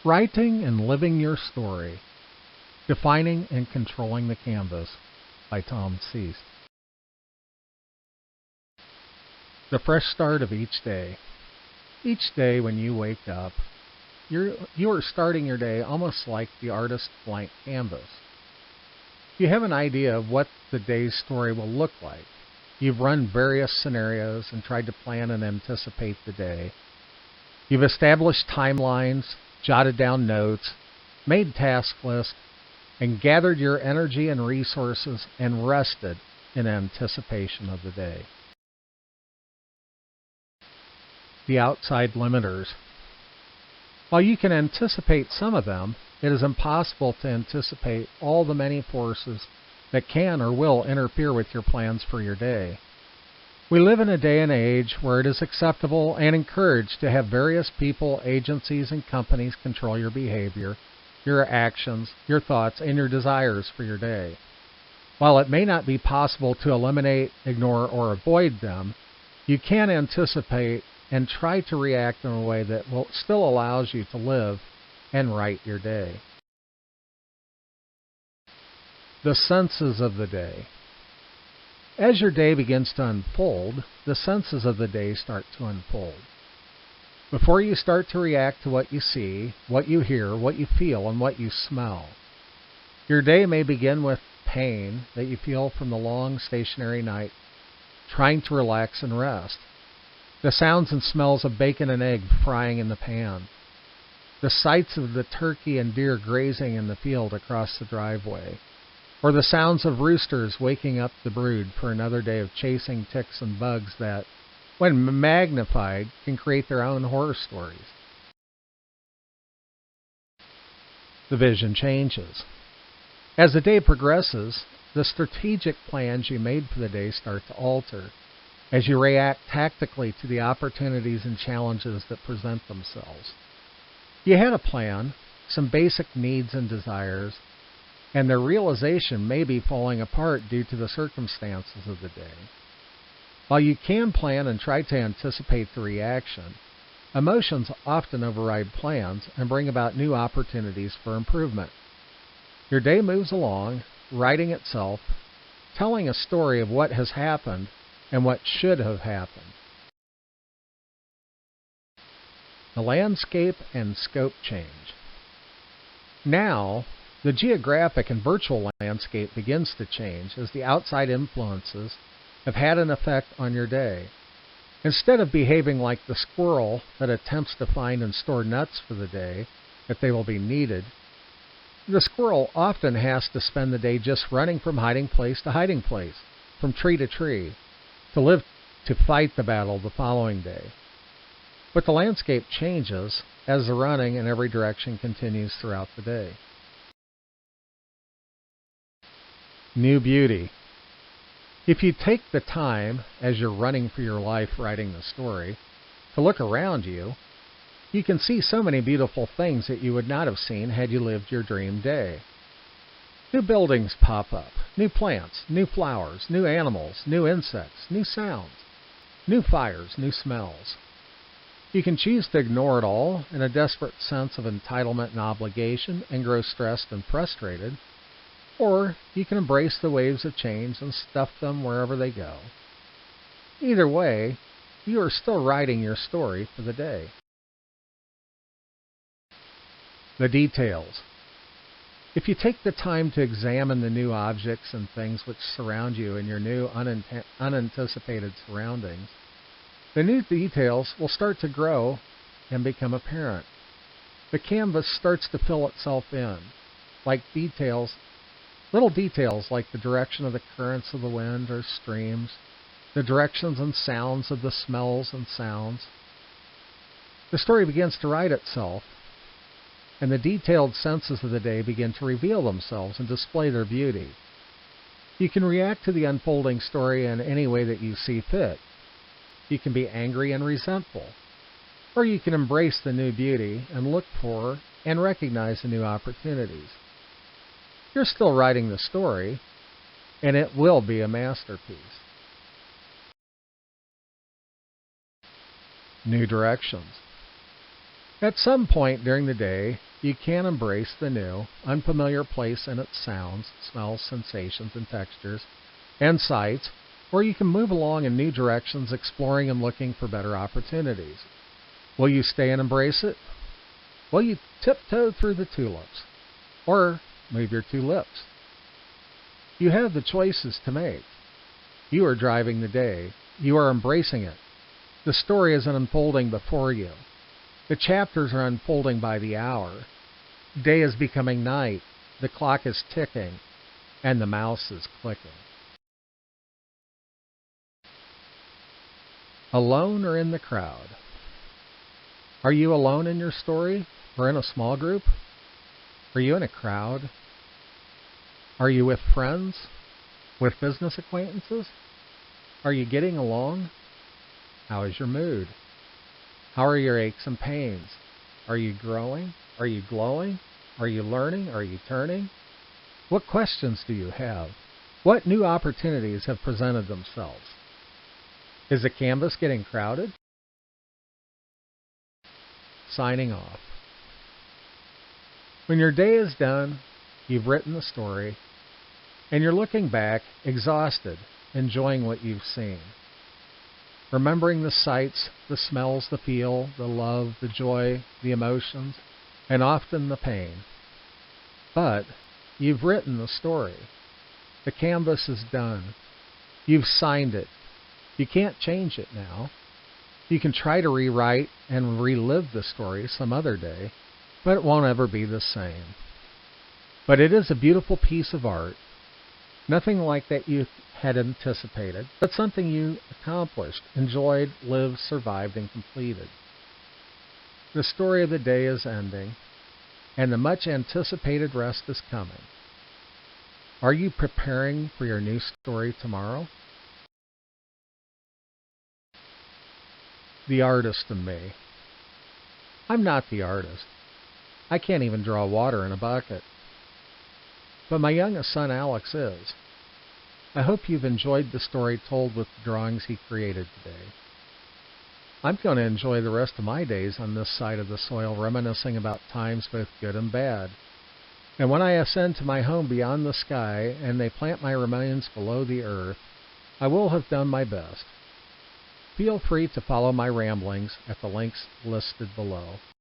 Writing and Living Your Story, Defining and Controlling the Canvas by Tom Cease. The fresh start of each day. Each day when you wake up, you are starting your day almost like the artist's blank canvas. You have an idea of what the day's story will look like. You've run various scenarios and tried to plan and anticipate the day. You've established timelines, jotted down notes, made task lists, and gathered your energy and resources and rested in anticipation of the day. The outside limiters. While you can anticipate some of them, it is impossible to anticipate all the many forces that can or will interfere with your plans for your day. We live in a day and age where it is acceptable and encouraged to have various people, agencies, and companies control your behavior, your actions, your thoughts, and your desires for your day. While it may not be possible to eliminate, ignore, or avoid them, you can anticipate and try to react in a way that still allows you to live and write your day. The senses of the day. As your day begins to unfold, the senses of the day start to unfold. Before you start to react to what you see, what you hear, what you feel, and what you smell, your day may begin with pain that you feel from the long stationary night, trying to relax and rest. The sounds and smells of bacon and egg frying in the pan. The sights of the turkey and deer grazing in the field across the driveway. Or the sounds of roosters waking up the brood for another day of chasing ticks and bugs that, when magnified, can create their own horror stories. The vision changes. As the day progresses, the strategic plans you made for the day start to alter as you react tactically to the opportunities and challenges that present themselves. You had a plan, some basic needs and desires, and their realization may be falling apart due to the circumstances of the day. While you can plan and try to anticipate the reaction, emotions often override plans and bring about new opportunities for improvement. Your day moves along, writing itself, telling a story of what has happened and what should have happened. The landscape and scope change. Now, the geographic and virtual landscape begins to change as the outside influences have had an effect on your day. Instead of behaving like the squirrel that attempts to find and store nuts for the day if they will be needed, the squirrel often has to spend the day just running from hiding place to hiding place, from tree to tree, to fight the battle the following day. But the landscape changes as the running in every direction continues throughout the day. New beauty. If you take the time, as you're running for your life writing the story, to look around you, you can see so many beautiful things that you would not have seen had you lived your dream day. New buildings pop up, new plants, new flowers, new animals, new insects, new sounds, new fires, new smells. You can choose to ignore it all in a desperate sense of entitlement and obligation and grow stressed and frustrated, or you can embrace the waves of change and stuff them wherever they go. Either way, you are still writing your story for the day. The details. If you take the time to examine the new objects and things which surround you in your new unanticipated surroundings, the new details will start to grow and become apparent. The canvas starts to fill itself in, little details like the direction of the currents of the wind or streams, the directions and sounds of the smells and sounds. The story begins to write itself, and the detailed senses of the day begin to reveal themselves and display their beauty. You can react to the unfolding story in any way that you see fit. You can be angry and resentful, or you can embrace the new beauty and look for and recognize the new opportunities. You're still writing the story, and it will be a masterpiece. New directions. At some point during the day, you can embrace the new, unfamiliar place and its sounds, smells, sensations, and textures, and sights, or you can move along in new directions, exploring and looking for better opportunities. Will you stay and embrace it? Will you tiptoe through the tulips? Or move your two lips? You have the choices to make. You are driving the day. You are embracing it. The story is unfolding before you. The chapters are unfolding by the hour. Day is becoming night. The clock is ticking. And the mouse is clicking. Alone or in the crowd? Are you alone in your story or in a small group? Are you in a crowd? Are you with friends? With business acquaintances? Are you getting along? How is your mood? How are your aches and pains? Are you growing? Are you glowing? Are you learning? Are you turning? What questions do you have? What new opportunities have presented themselves? Is the canvas getting crowded? Signing off. When your day is done, you've written the story, and you're looking back, exhausted, enjoying what you've seen. Remembering the sights, the smells, the feel, the love, the joy, the emotions, and often the pain. But you've written the story. The canvas is done. You've signed it. You can't change it now. You can try to rewrite and relive the story some other day, but it won't ever be the same. But it is a beautiful piece of art. Nothing like that you had anticipated, but something you accomplished, enjoyed, lived, survived, and completed. The story of the day is ending, and the much anticipated rest is coming. Are you preparing for your new story tomorrow? The artist in me. I'm not the artist. I can't even draw water in a bucket. But my youngest son Alex is. I hope you've enjoyed the story told with the drawings he created today. I'm going to enjoy the rest of my days on this side of the soil, reminiscing about times both good and bad. And when I ascend to my home beyond the sky and they plant my remains below the earth, I will have done my best. Feel free to follow my ramblings at the links listed below.